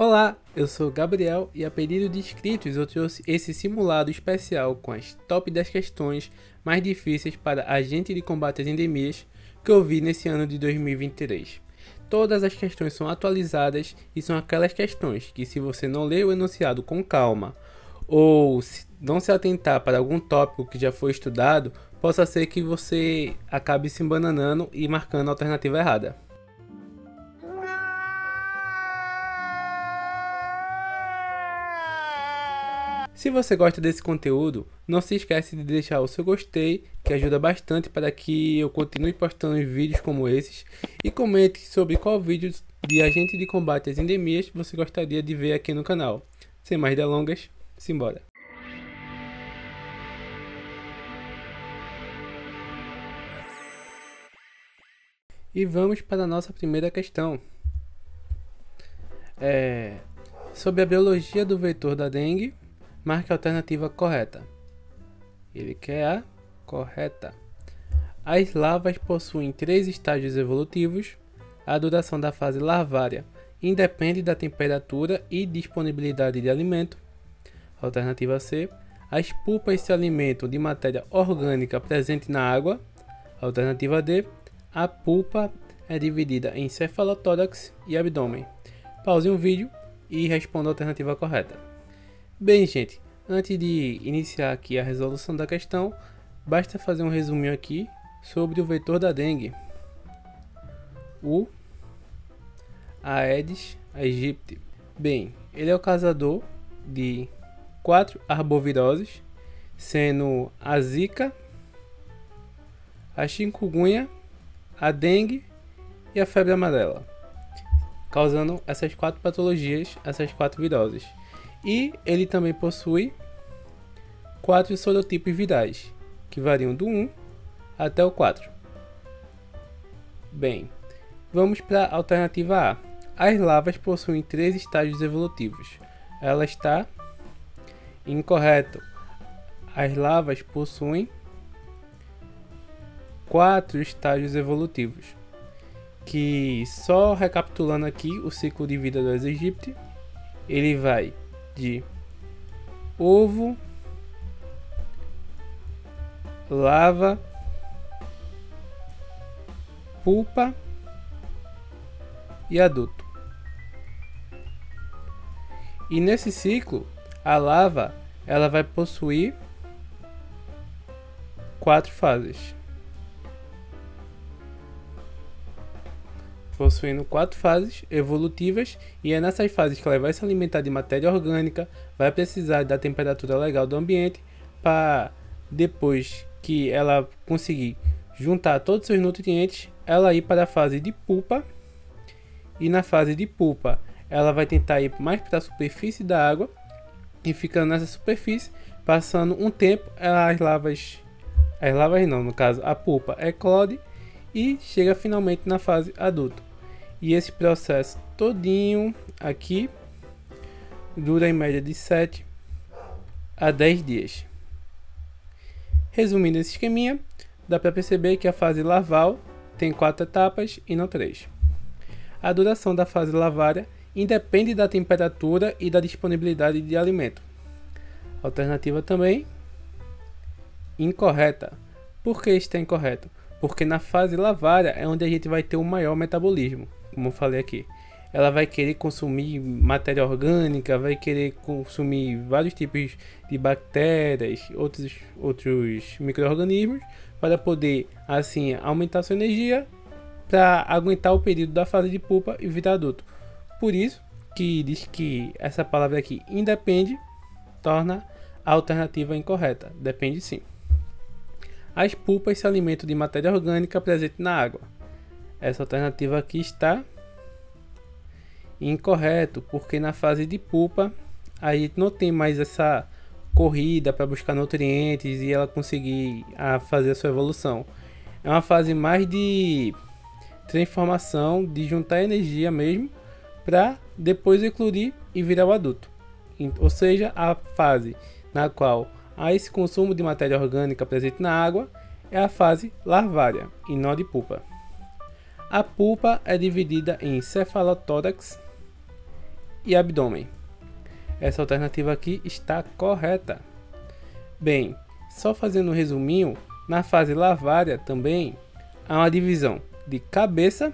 Olá, eu sou Gabriel e a pedido de inscritos eu trouxe esse simulado especial com as top 10 questões mais difíceis para agente de combate às endemias que eu vi nesse ano de 2023. Todas as questões são atualizadas e são aquelas questões que, se você não ler o enunciado com calma ou não se atentar para algum tópico que já foi estudado, possa ser que você acabe se embananando e marcando a alternativa errada. Se você gosta desse conteúdo, não se esquece de deixar o seu gostei, que ajuda bastante para que eu continue postando vídeos como esses, e comente sobre qual vídeo de agente de combate às endemias você gostaria de ver aqui no canal. Sem mais delongas, simbora! E vamos para a nossa primeira questão. Sobre a biologia do vetor da dengue, marque a alternativa correta. Ele quer a correta. As larvas possuem 3 estágios evolutivos. A duração da fase larvária independe da temperatura e disponibilidade de alimento. Alternativa C. As pupas se alimentam de matéria orgânica presente na água. Alternativa D. A pulpa é dividida em cefalotórax e abdômen. Pause o vídeo e responda a alternativa correta. Bem, gente, antes de iniciar aqui a resolução da questão, basta fazer um resuminho aqui sobre o vetor da dengue. O Aedes aegypti. Bem, ele é o causador de 4 arboviroses, sendo a zika, a chikungunya, a dengue e a febre amarela, causando essas 4 patologias, essas 4 viroses. E ele também possui 4 sorotipos virais, que variam do 1 até o 4. Bem, vamos para a alternativa A. As larvas possuem 3 estágios evolutivos. Ela está incorreto. As larvas possuem 4 estágios evolutivos, que, só recapitulando aqui o ciclo de vida do Aedes aegypti, ele vai de ovo, larva, pupa e adulto. E nesse ciclo, a larva ela vai possuir 4 fases, possuindo 4 fases evolutivas, e é nessas fases que ela vai se alimentar de matéria orgânica, vai precisar da temperatura legal do ambiente para, depois que ela conseguir juntar todos os seus nutrientes, ela ir para a fase de pupa, e na fase de pupa ela vai tentar ir mais para a superfície da água, e ficando nessa superfície, passando um tempo, as larvas não, no caso a pupa eclode e chega finalmente na fase adulto. E esse processo todinho aqui dura em média de 7 a 10 dias. Resumindo esse esqueminha, dá para perceber que a fase larval tem 4 etapas e não 3. A duração da fase larvária independe da temperatura e da disponibilidade de alimento. Alternativa também incorreta. Por que está incorreto? Porque na fase larvária é onde a gente vai ter o maior metabolismo, como eu falei aqui. Ela vai querer consumir matéria orgânica, vai querer consumir vários tipos de bactérias, outros micro-organismos, para poder, assim, aumentar sua energia para aguentar o período da fase de pupa e vida adulto. Por isso que diz que essa palavra aqui, independe, torna a alternativa incorreta. Depende sim. As pupas se alimentam de matéria orgânica presente na água. Essa alternativa aqui está incorreto, porque na fase de pupa a gente não tem mais essa corrida para buscar nutrientes e ela conseguir fazer a sua evolução. É uma fase mais de transformação, de juntar energia mesmo, para depois eclodir e virar o adulto. Ou seja, a fase na qual há esse consumo de matéria orgânica presente na água é a fase larvária e não de pupa. A pulpa é dividida em cefalotórax e abdômen. Essa alternativa aqui está correta. Bem, só fazendo um resuminho, na fase lavária também há uma divisão de cabeça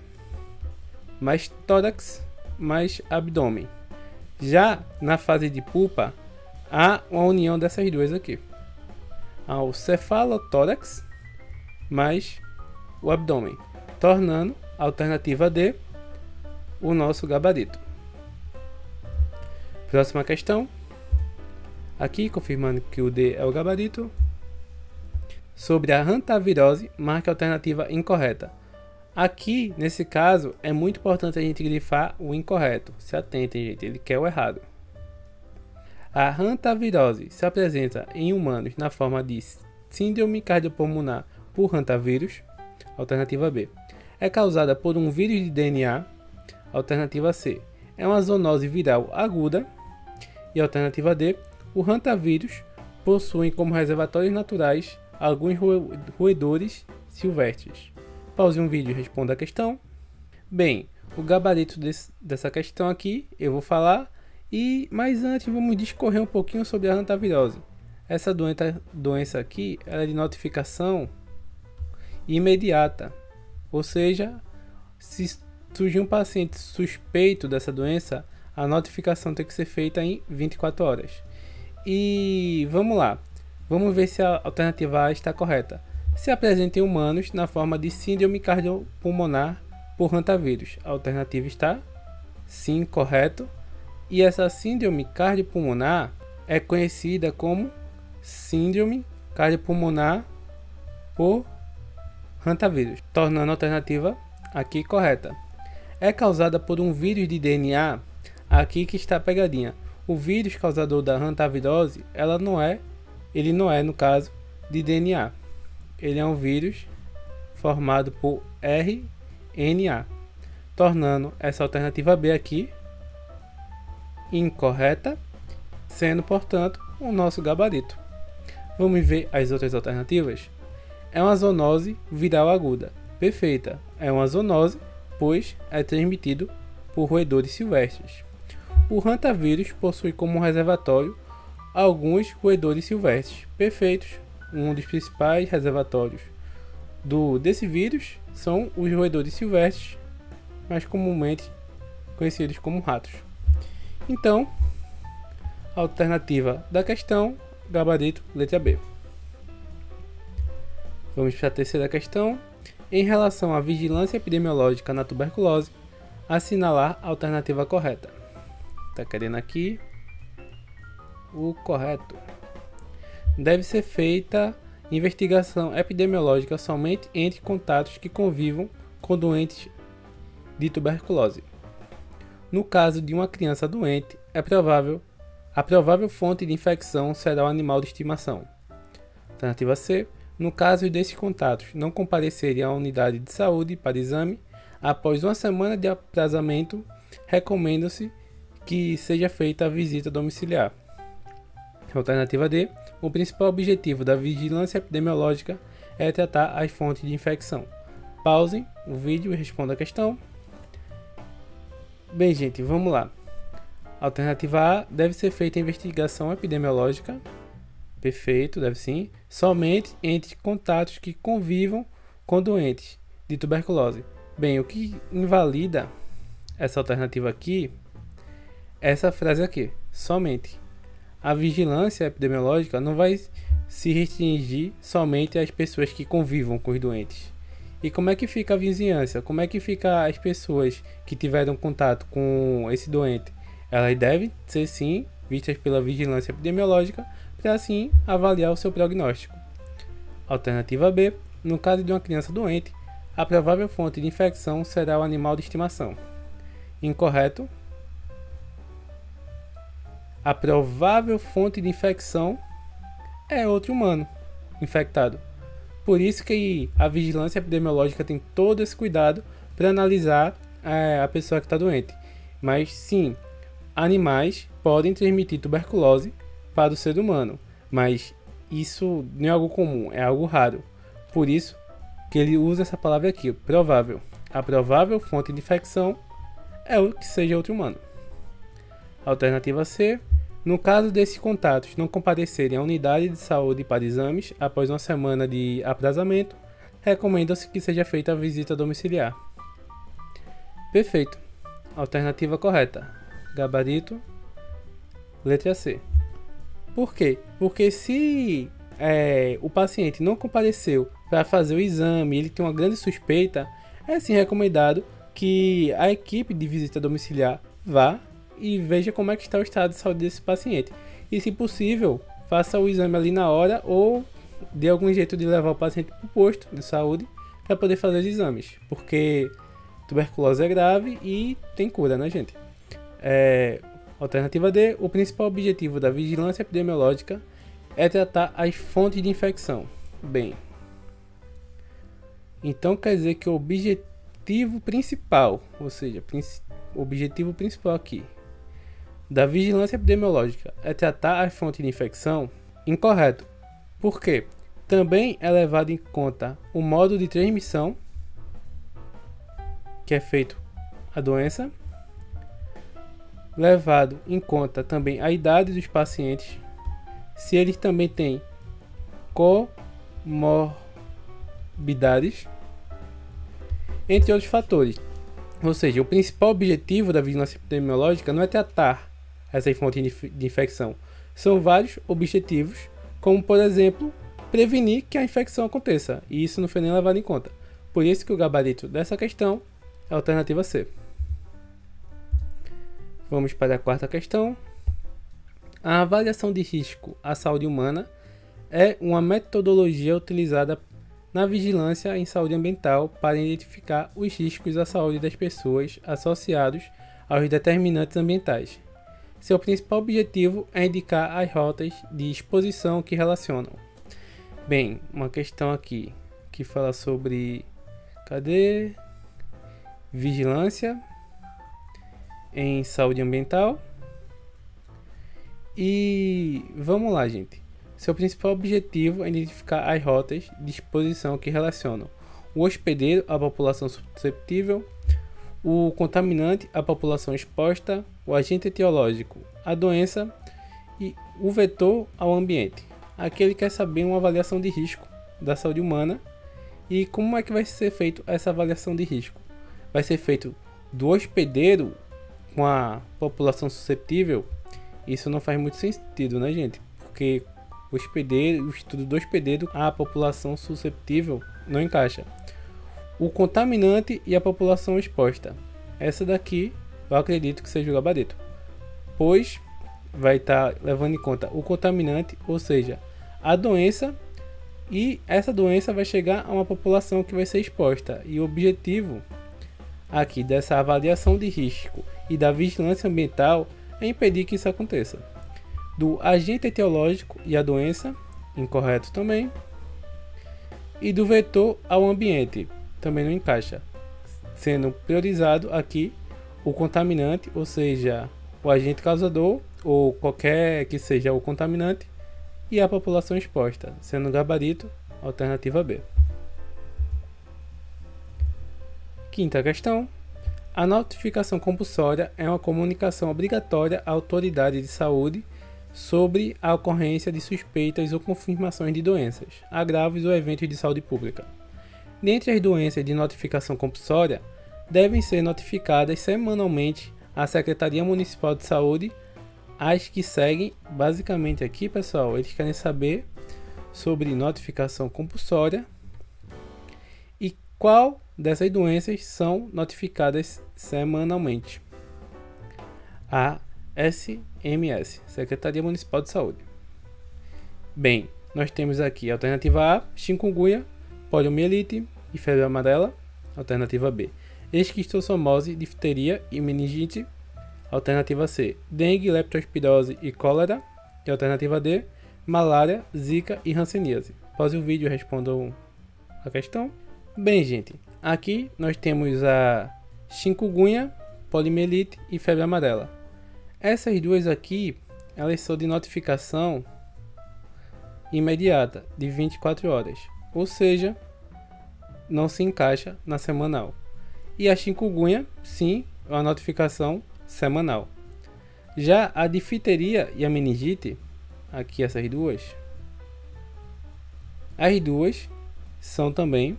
mais tórax mais abdômen. Já na fase de pupa, há uma união dessas duas aqui. Há o cefalotórax mais o abdômen, tornando a alternativa D o nosso gabarito. Próxima questão. Aqui, confirmando que o D é o gabarito. Sobre a hantavirose, marque a alternativa incorreta. Aqui, nesse caso, é muito importante a gente grifar o incorreto. Se atentem, gente, ele quer o errado. A hantavirose se apresenta em humanos na forma de síndrome cardiopulmonar por hantavírus. Alternativa B. É causada por um vírus de DNA. Alternativa C. É uma zoonose viral aguda. E alternativa D. O hantavírus possui como reservatórios naturais alguns roedores silvestres. Pause um vídeo e responda a questão. Bem, o gabarito dessa questão aqui eu vou falar, mas antes vamos discorrer um pouquinho sobre a hantavirose. Essa doença aqui ela é de notificação imediata, ou seja, se surgir um paciente suspeito dessa doença, a notificação tem que ser feita em 24 horas. E vamos lá, vamos ver se a alternativa A está correta. Se apresenta em humanos na forma de síndrome cardiopulmonar por hantavírus. A alternativa está sim, correto. E essa síndrome cardiopulmonar é conhecida como síndrome cardiopulmonar por hantavírus, tornando a alternativa aqui correta. É causada por um vírus de DNA. Aqui que está a pegadinha. O vírus causador da hantavirose, ele não é no caso de DNA. Ele é um vírus formado por RNA, tornando essa alternativa B aqui incorreta, sendo, portanto, o nosso gabarito. Vamos ver as outras alternativas. É uma zoonose viral aguda. Perfeita. É uma zoonose, pois é transmitido por roedores silvestres. O hantavírus possui como reservatório alguns roedores silvestres. Perfeitos. Um dos principais reservatórios desse vírus são os roedores silvestres, mais comumente conhecidos como ratos. Então, a alternativa da questão, gabarito, letra B. Vamos para a terceira questão. Em relação à vigilância epidemiológica na tuberculose, assinalar a alternativa correta. Está querendo aqui o correto. Deve ser feita investigação epidemiológica somente entre contatos que convivam com doentes de tuberculose. No caso de uma criança doente, a provável fonte de infecção será o animal de estimação. Alternativa C. No caso desses contatos não comparecerem à unidade de saúde para exame, após uma semana de aprazamento, recomenda-se que seja feita a visita domiciliar. Alternativa D. O principal objetivo da vigilância epidemiológica é tratar as fontes de infecção. Pausem o vídeo e respondam a questão. Bem, gente, vamos lá. Alternativa A. Deve ser feita a investigação epidemiológica. Perfeito, deve sim. Somente entre contatos que convivam com doentes de tuberculose. Bem, o que invalida essa alternativa aqui, essa frase aqui, somente. A vigilância epidemiológica não vai se restringir somente às pessoas que convivam com os doentes. E como é que fica a vizinhança? Como é que fica as pessoas que tiveram contato com esse doente? Elas devem ser sim vistas pela vigilância epidemiológica para assim avaliar o seu prognóstico. Alternativa B. No caso de uma criança doente, a provável fonte de infecção será o animal de estimação. Incorreto. A provável fonte de infecção é outro humano infectado. Por isso que a vigilância epidemiológica tem todo esse cuidado para analisar a pessoa que está doente. Mas sim, animais podem transmitir tuberculose para o ser humano, mas isso não é algo comum, é algo raro. Por isso que ele usa essa palavra aqui, provável. A provável fonte de infecção é o que seja outro humano. Alternativa C. No caso desses contatos não comparecerem à unidade de saúde para exames após uma semana de aprazamento, recomenda-se que seja feita a visita domiciliar. Perfeito. Alternativa correta. Gabarito, letra C. Por quê? Porque se o paciente não compareceu para fazer o exame e ele tem uma grande suspeita, é sim recomendado que a equipe de visita domiciliar vá e veja como é que está o estado de saúde desse paciente. E, se possível, faça o exame ali na hora ou dê algum jeito de levar o paciente para o posto de saúde para poder fazer os exames. Porque tuberculose é grave e tem cura, né, gente? Alternativa D. O principal objetivo da vigilância epidemiológica é tratar as fontes de infecção. Bem, então quer dizer que o objetivo principal, ou seja, o objetivo principal aqui da vigilância epidemiológica é tratar as fontes de infecção? Incorreto. Por quê? Também é levado em conta o modo de transmissão que é feito a doença, levado em conta também a idade dos pacientes, se eles também têm comorbidades, entre outros fatores. Ou seja, o principal objetivo da vigilância epidemiológica não é tratar essas fontes de infecção. São vários objetivos, como, por exemplo, prevenir que a infecção aconteça. E isso não foi nem levado em conta. Por isso que o gabarito dessa questão é a alternativa C. Vamos para a quarta questão. A avaliação de risco à saúde humana é uma metodologia utilizada na vigilância em saúde ambiental para identificar os riscos à saúde das pessoas associados aos determinantes ambientais. Seu principal objetivo é indicar as rotas de exposição que relacionam. Bem, uma questão aqui que fala sobre vigilância em saúde ambiental. E vamos lá, gente. Seu principal objetivo é identificar as rotas de exposição que relacionam o hospedeiro à população susceptível, o contaminante à população exposta, o agente etiológico à doença e o vetor ao ambiente. Aqui ele quer saber uma avaliação de risco da saúde humana. E como é que vai ser feito essa avaliação de risco? Vai ser feito do hospedeiro com a população susceptível? Isso não faz muito sentido, né, gente? Porque o estudo do hospedeiro à população susceptível não encaixa. O contaminante e a população exposta. Essa daqui eu acredito que seja o gabarito, pois vai estar levando em conta o contaminante, ou seja, a doença, e essa doença vai chegar a uma população que vai ser exposta. E o objetivo aqui dessa avaliação de risco e da vigilância ambiental é impedir que isso aconteça. Do agente etiológico e a doença, incorreto também. E do vetor ao ambiente, também não encaixa, sendo priorizado aqui o contaminante, ou seja, o agente causador, ou qualquer que seja o contaminante, e a população exposta, sendo gabarito alternativa B. Quinta questão. A notificação compulsória é uma comunicação obrigatória à autoridade de saúde sobre a ocorrência de suspeitas ou confirmações de doenças, agravos ou eventos de saúde pública. Dentre as doenças de notificação compulsória, devem ser notificadas semanalmente à Secretaria Municipal de Saúde as que seguem. Basicamente aqui, pessoal, eles querem saber sobre notificação compulsória e qual dessas doenças são notificadas semanalmente. A SMS, Secretaria Municipal de Saúde. Bem, nós temos aqui a alternativa A, chikungunya, poliomielite e febre amarela. Alternativa B, esquistossomose, difteria e meningite. Alternativa C, dengue, leptospirose e cólera. E alternativa D, malária, zika e hanseníase. Pause o vídeo e respondam a questão. Bem, gente, aqui nós temos a chikungunya, poliomielite e febre amarela. Essas duas aqui, elas são de notificação imediata, de 24 horas. Ou seja, não se encaixa na semanal. E a chikungunya, sim, é uma notificação semanal. Já a difteria e a meningite, aqui essas duas, as duas são também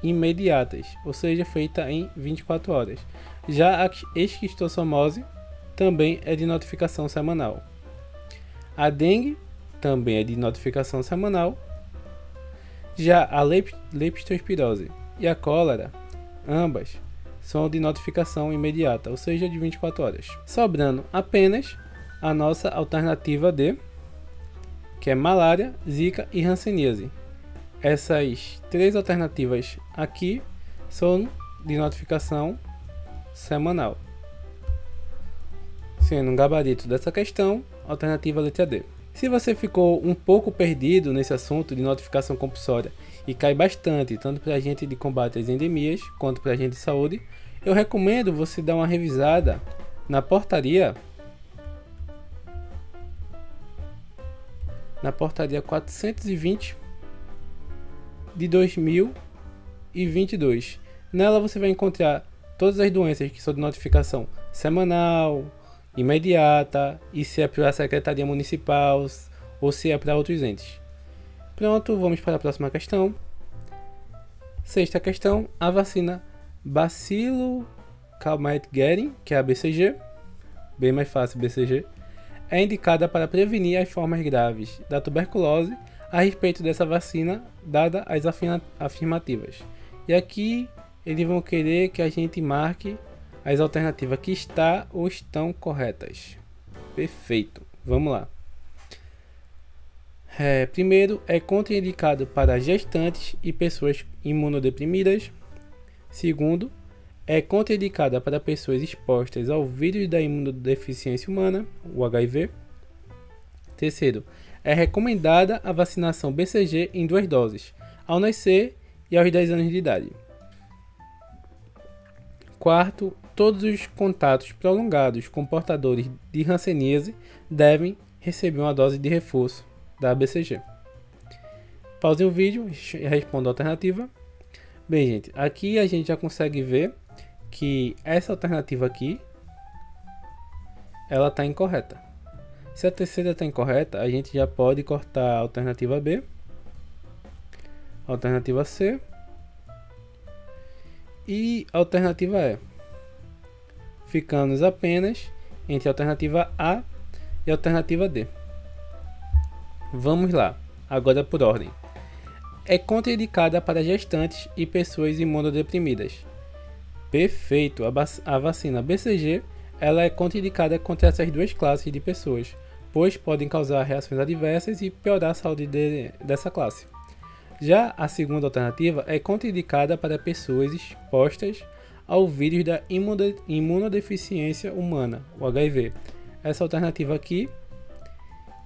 imediatas, ou seja, feita em 24 horas. Já a esquistossomose também é de notificação semanal. A dengue também é de notificação semanal. Já a leptospirose e a cólera, ambas são de notificação imediata, ou seja, de 24 horas. Sobrando apenas a nossa alternativa D, que é malária, zika e hanseníase. Essas três alternativas aqui são de notificação semanal. Sendo um gabarito dessa questão, alternativa letra D. Se você ficou um pouco perdido nesse assunto de notificação compulsória e cai bastante, tanto para a gente de combate às endemias quanto para a gente de saúde, eu recomendo você dar uma revisada na portaria 420 de 2022. Nela você vai encontrar todas as doenças que são de notificação semanal, imediata, e se é para a Secretaria Municipal ou se é para outros entes. Pronto, vamos para a próxima questão. Sexta questão, a vacina Bacilo Calmette-Guerin, que é a BCG, bem mais fácil BCG, é indicada para prevenir as formas graves da tuberculose. A respeito dessa vacina, dada as afirmativas. E aqui eles vão querer que a gente marque as alternativas que está ou estão corretas. Perfeito, vamos lá. Primeiro, é contraindicado para gestantes e pessoas imunodeprimidas. Segundo, é contraindicada para pessoas expostas ao vírus da imunodeficiência humana, o HIV. Terceiro, é recomendada a vacinação BCG em 2 doses, ao nascer e aos 10 anos de idade. Quarto, todos os contatos prolongados com portadores de hanseníase devem receber uma dose de reforço da BCG. Pause o vídeo e responda a alternativa. Bem, gente, aqui a gente já consegue ver que essa alternativa aqui, ela está incorreta. Se a terceira está incorreta, a gente já pode cortar a alternativa B, a alternativa C e a alternativa E. Ficamos apenas entre a alternativa A e a alternativa D. Vamos lá, agora por ordem. É contraindicada para gestantes e pessoas imunodeprimidas. Perfeito, a vacina BCG ela é contraindicada contra essas duas classes de pessoas, pois podem causar reações adversas e piorar a saúde dessa classe. Já a segunda alternativa é contraindicada para pessoas expostas ao vírus da imunodeficiência humana, o HIV. Essa alternativa aqui,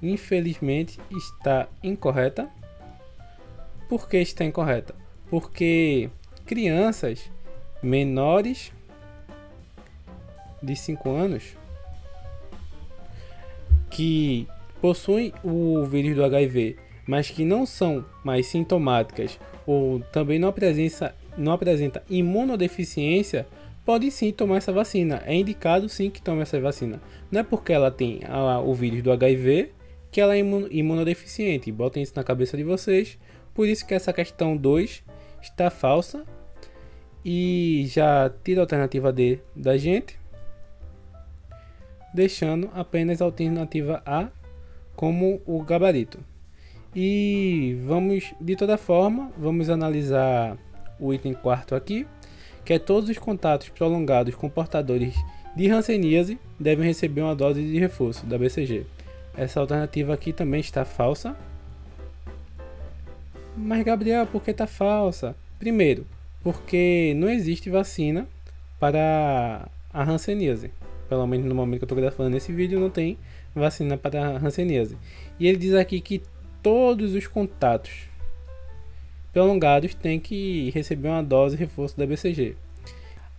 infelizmente, está incorreta. Por que está incorreta? Porque crianças menores de 5 anos que possuem o vírus do HIV, mas que não são mais sintomáticas ou também não apresenta imunodeficiência, pode sim tomar essa vacina. É indicado sim que tome essa vacina. Não é porque ela tem o vírus do HIV que ela é imunodeficiente. Botem isso na cabeça de vocês. Por isso que essa questão 2 está falsa. E já tira a alternativa D da gente, deixando apenas a alternativa A como o gabarito. E vamos, de toda forma, vamos analisar o item 4 aqui, que é todos os contatos prolongados com portadores de hanseníase devem receber uma dose de reforço da BCG. Essa alternativa aqui também está falsa. Mas Gabriel, por que está falsa? Primeiro, porque não existe vacina para a hanseníase. Pelo menos no momento que eu estou gravando esse vídeo, não tem vacina para a hanseníase. E ele diz aqui que todos os contatos prolongados têm que receber uma dose de reforço da BCG.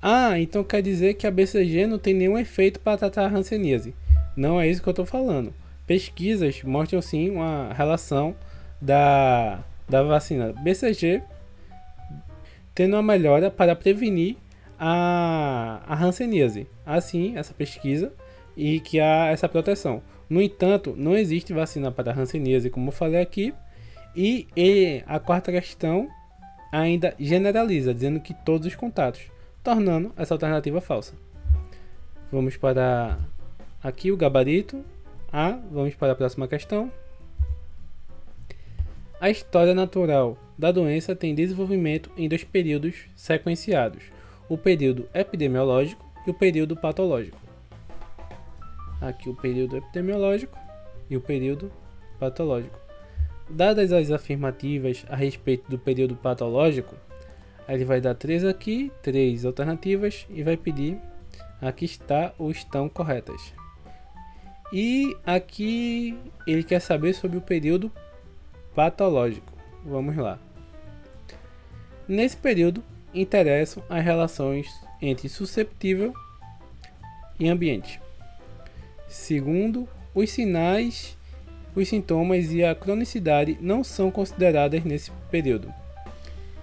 Ah, então quer dizer que a BCG não tem nenhum efeito para tratar a hanseníase. Não é isso que eu estou falando. Pesquisas mostram sim uma relação da vacina BCG tendo uma melhora para prevenir a hanseníase. Assim, essa pesquisa, e que há essa proteção. No entanto, não existe vacina para a hanseníase, como eu falei aqui, e a quarta questão ainda generaliza, dizendo que todos os contatos, tornando essa alternativa falsa. Vamos para aqui o gabarito A, vamos para a próxima questão. A história natural da doença tem desenvolvimento em dois períodos sequenciados, o período epidemiológico e o período patológico. Aqui o período epidemiológico e o período patológico. Dadas as afirmativas a respeito do período patológico, ele vai dar 3 aqui, 3 alternativas e vai pedir, aqui está ou estão corretas. E aqui ele quer saber sobre o período patológico. Vamos lá. Nesse período interessam as relações entre susceptível e ambiente. Segundo, os sinais, os sintomas e a cronicidade não são consideradas nesse período.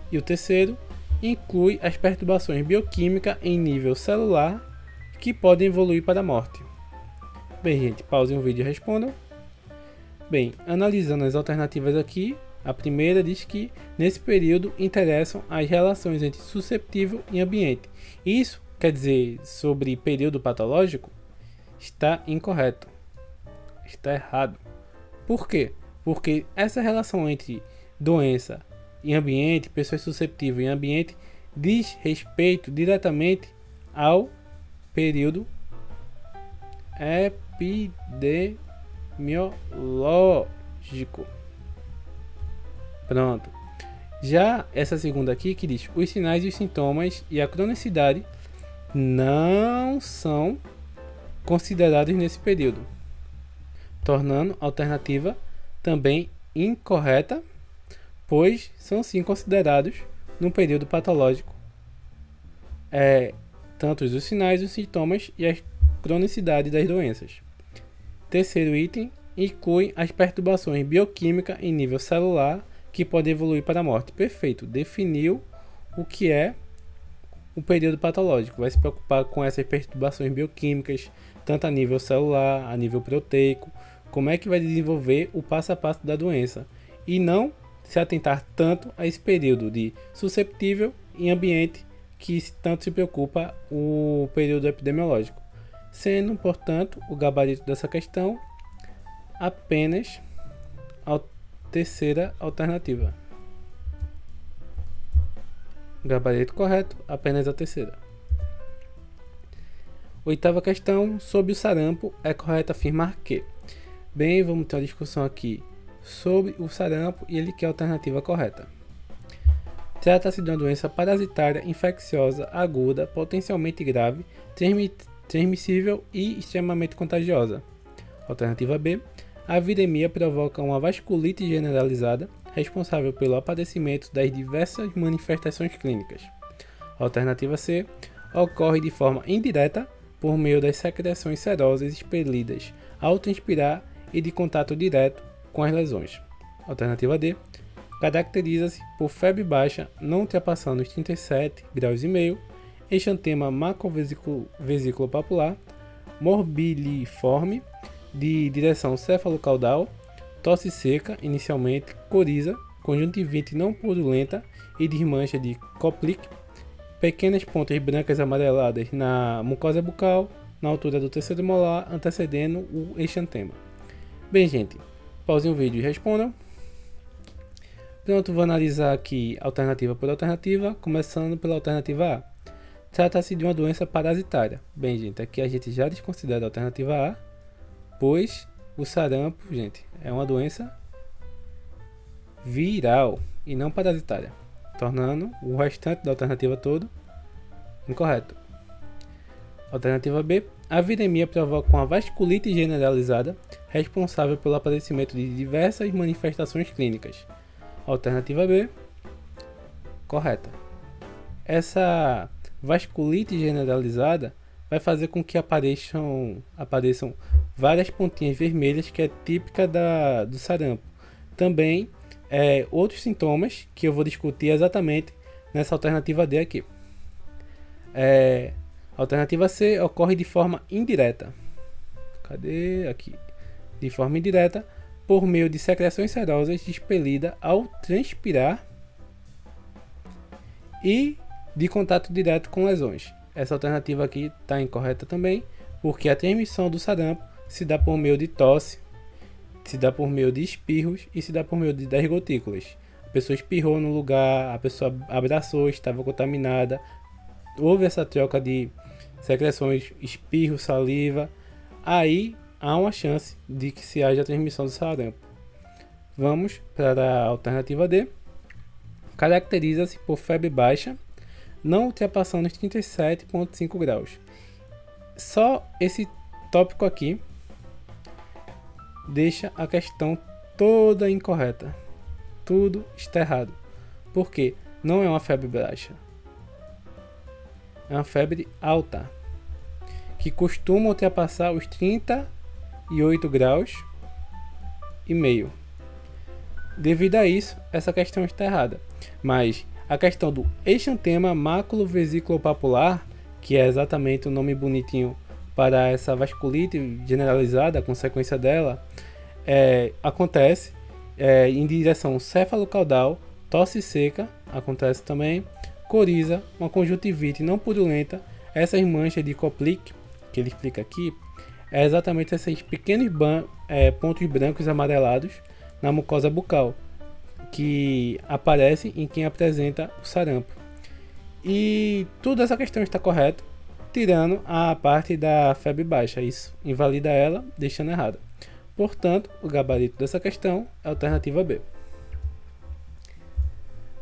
E o terceiro, inclui as perturbações bioquímicas em nível celular que podem evoluir para a morte. Bem, gente, pausem o vídeo e respondam. Bem, analisando as alternativas aqui, a primeira diz que nesse período interessam as relações entre susceptível e ambiente. Isso quer dizer sobre período patológico? Está incorreto. Está errado. Por quê? Porque essa relação entre doença e ambiente, pessoas susceptíveis e ambiente, diz respeito diretamente ao período epidemiológico. Pronto. Já essa segunda aqui que diz os sinais e os sintomas e a cronicidade não são considerados nesse período, tornando a alternativa também incorreta, pois são sim considerados no período patológico tanto os sinais, os sintomas e a cronicidade das doenças. Terceiro item, inclui as perturbações bioquímicas em nível celular que podem evoluir para a morte. Perfeito, definiu o que é o período patológico. Vai se preocupar com essas perturbações bioquímicas, tanto a nível celular, a nível proteico, como é que vai desenvolver o passo a passo da doença, e não se atentar tanto a esse período de susceptível em ambiente que tanto se preocupa o período epidemiológico, sendo, portanto, o gabarito dessa questão apenas a terceira alternativa. Gabarito correto, apenas a terceira. Oitava questão, sobre o sarampo, é correto afirmar que... Bem, vamos ter uma discussão aqui sobre o sarampo e ele quer a alternativa correta. Trata-se de uma doença parasitária infecciosa aguda, potencialmente grave, transmissível e extremamente contagiosa. Alternativa B. A viremia provoca uma vasculite generalizada, responsável pelo aparecimento das diversas manifestações clínicas. Alternativa C. Ocorre de forma indireta, por meio das secreções serosas expelidas ao transpirar e de contato direto com as lesões. Alternativa D. Caracteriza-se por febre baixa não ultrapassando os 37,5 graus, exantema macrovesiculopapular, morbiliforme, de direção cefalocaudal, tosse seca, inicialmente, coriza, conjuntivite não purulenta e desmancha de Koplik, pequenas pontas brancas amareladas na mucosa bucal, na altura do terceiro molar, antecedendo o exantema. Bem, gente, pausem o vídeo e respondam. Pronto, vou analisar aqui alternativa por alternativa, começando pela alternativa A. Trata-se de uma doença parasitária. Bem, gente, aqui a gente já desconsidera a alternativa A, pois o sarampo, gente, é uma doença viral e não parasitária, tornando o restante da alternativa todo incorreto. Alternativa B. A viremia provoca uma vasculite generalizada, responsável pelo aparecimento de diversas manifestações clínicas. Alternativa B, correta. Essa vasculite generalizada vai fazer com que apareçam várias pontinhas vermelhas, que é típica do sarampo. Também outros sintomas que eu vou discutir exatamente nessa alternativa D aqui. Alternativa C, ocorre de forma indireta. Cadê? Aqui. De forma indireta, por meio de secreções serosas expelida ao transpirar e de contato direto com lesões. Essa alternativa aqui está incorreta também, porque a transmissão do sarampo se dá por meio de tosse, se dá por meio de espirros e se dá por meio das gotículas. A pessoa espirrou no lugar, a pessoa abraçou, estava contaminada, houve essa troca de secreções, espirro, saliva, aí há uma chance de que se haja a transmissão do sarampo. Vamos para a alternativa D. Caracteriza-se por febre baixa, não ultrapassando os 37,5 graus. Só esse tópico aqui deixa a questão toda incorreta. Tudo está errado. Por quê? Não é uma febre baixa. É uma febre alta, que costuma ultrapassar os 38 graus e meio. Devido a isso, essa questão está errada. Mas a questão do exantema maculovesiculopapular, que é exatamente o nome bonitinho para essa vasculite generalizada, a consequência dela, acontece em direção cefalocaudal, tosse seca, acontece também, coriza, uma conjuntivite não purulenta, essas manchas de Koplik, que ele explica aqui, é exatamente esses pequenos pontos brancos amarelados na mucosa bucal, que aparecem em quem apresenta o sarampo. E toda essa questão está correta, tirando a parte da febre baixa. Isso invalida ela, deixando errada. Portanto, o gabarito dessa questão é a alternativa B.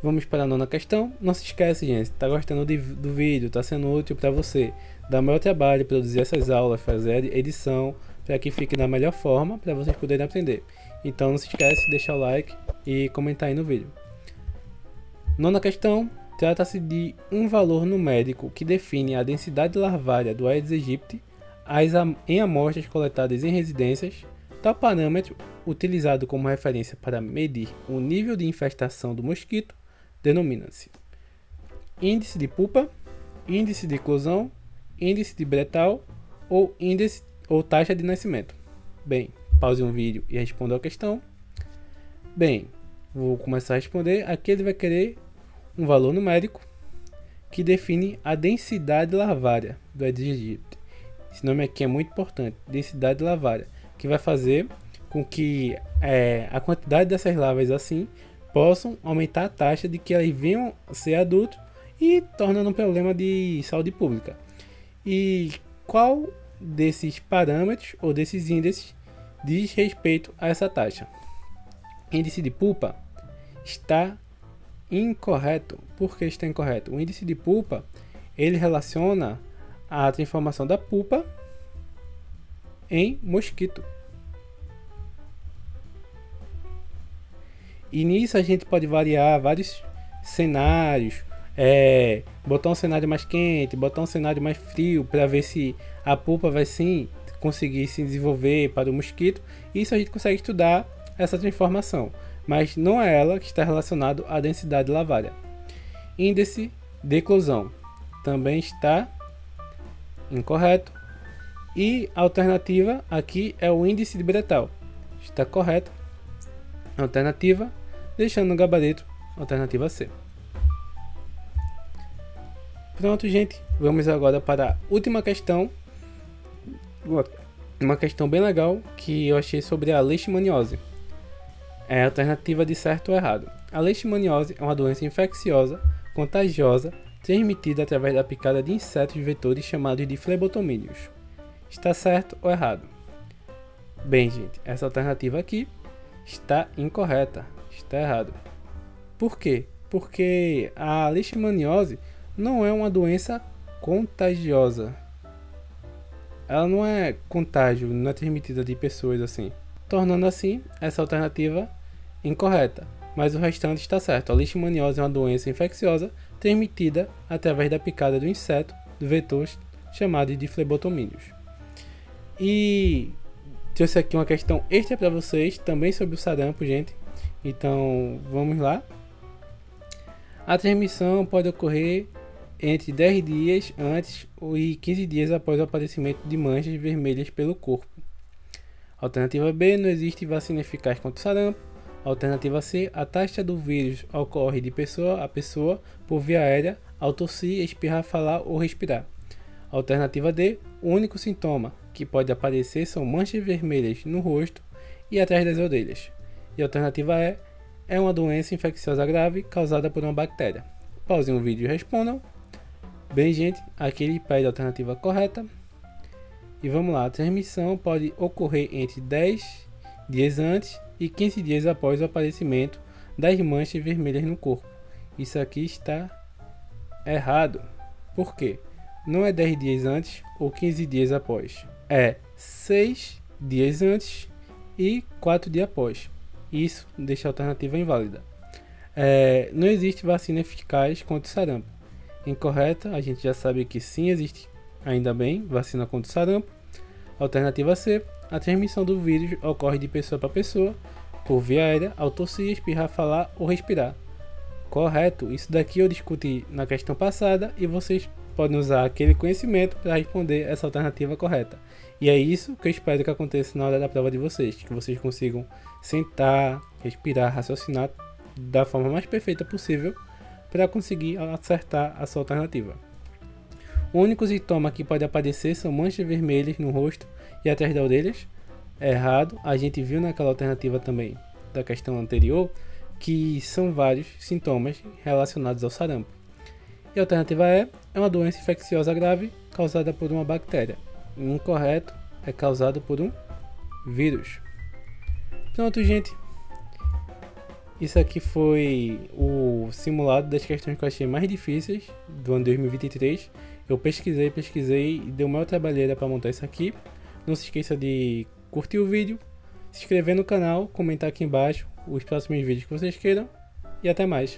Vamos para a nona questão. Não se esquece, gente, está gostando do vídeo, está sendo útil para você. Dá o maior trabalho produzir essas aulas, fazer edição, para que fique da melhor forma, para vocês poderem aprender. Então não se esquece de deixar o like e comentar aí no vídeo. Nona questão. Trata-se de um valor numérico que define a densidade larvária do Aedes aegypti em amostras coletadas em residências. Tal parâmetro, utilizado como referência para medir o nível de infestação do mosquito, denomina-se índice de pupa, índice de eclosão, índice de Bretal ou índice ou taxa de nascimento. Bem, pause um vídeo e responda a questão. Bem, vou começar a responder. Aqui ele vai querer um valor numérico que define a densidade larvária do Aedes aegypti. Esse nome aqui é muito importante, densidade larvária, que vai fazer com que a quantidade dessas larvas assim possam aumentar a taxa de que elas venham a ser adultos e tornando um problema de saúde pública. E qual desses parâmetros ou desses índices diz respeito a essa taxa? Índice de pupa está incorreto. Por que está incorreto? O índice de pupa ele relaciona a transformação da pupa em mosquito. E nisso a gente pode variar vários cenários, botar um cenário mais quente, botar um cenário mais frio, para ver se a pupa vai sim conseguir se desenvolver para o mosquito. Isso a gente consegue estudar essa transformação, mas não é ela que está relacionado à densidade larvária. Índice de eclosão também está incorreto. E a alternativa aqui é o índice de Bretal. Está correto. Alternativa, deixando no gabarito, alternativa C. Pronto, gente. Vamos agora para a última questão. Uma questão bem legal que eu achei sobre a leishmaniose. É a alternativa de certo ou errado. A leishmaniose é uma doença infecciosa, contagiosa, transmitida através da picada de insetos vetores chamados de flebotomíneos. Está certo ou errado? Bem, gente, essa alternativa aqui está incorreta. Está errado. Por quê? Porque a leishmaniose não é uma doença contagiosa. Ela não é contágio, não é transmitida de pessoas assim, tornando assim essa alternativa incorreta, mas o restante está certo. A leishmaniose é uma doença infecciosa transmitida através da picada do inseto do vetor chamado de flebotomíneos. E trouxe aqui uma questão extra para vocês também sobre o sarampo, gente. Então vamos lá. A transmissão pode ocorrer entre 10 dias antes e 15 dias após o aparecimento de manchas vermelhas pelo corpo. Alternativa B, não existe vacina eficaz contra o sarampo. Alternativa C, a taxa do vírus ocorre de pessoa a pessoa por via aérea ao tossir, espirrar, falar ou respirar. Alternativa D, o único sintoma que pode aparecer são manchas vermelhas no rosto e atrás das orelhas. E alternativa E, é uma doença infecciosa grave causada por uma bactéria. Pausem o vídeo e respondam. Bem, gente, aqui ele pede a alternativa correta. E vamos lá, a transmissão pode ocorrer entre 10 dias antes e 15 dias após o aparecimento das manchas vermelhas no corpo. Isso aqui está errado. Por quê? Não é 10 dias antes ou 15 dias após. É 6 dias antes e 4 dias após. Isso deixa a alternativa inválida. Não existe vacina eficaz contra o sarampo. Incorreta, a gente já sabe que sim existe, ainda bem, vacina contra o sarampo. Alternativa C, a transmissão do vírus ocorre de pessoa para pessoa, por via aérea, ao tossir, espirrar, falar ou respirar. Correto, isso daqui eu discuti na questão passada e vocês podem usar aquele conhecimento para responder essa alternativa correta. E é isso que eu espero que aconteça na hora da prova de vocês, que vocês consigam sentar, respirar, raciocinar da forma mais perfeita possível para conseguir acertar a sua alternativa. O único sintoma que pode aparecer são manchas vermelhas no rosto e atrás das orelhas. Errado, a gente viu naquela alternativa também da questão anterior que são vários sintomas relacionados ao sarampo. E a alternativa E é uma doença infecciosa grave causada por uma bactéria. Incorreto, é causado por um vírus. Pronto, gente. Isso aqui foi o simulado das questões que eu achei mais difíceis do ano 2023. Eu pesquisei e dei uma trabalheira para montar isso aqui. Não se esqueça de curtir o vídeo, se inscrever no canal, comentar aqui embaixo os próximos vídeos que vocês queiram e até mais.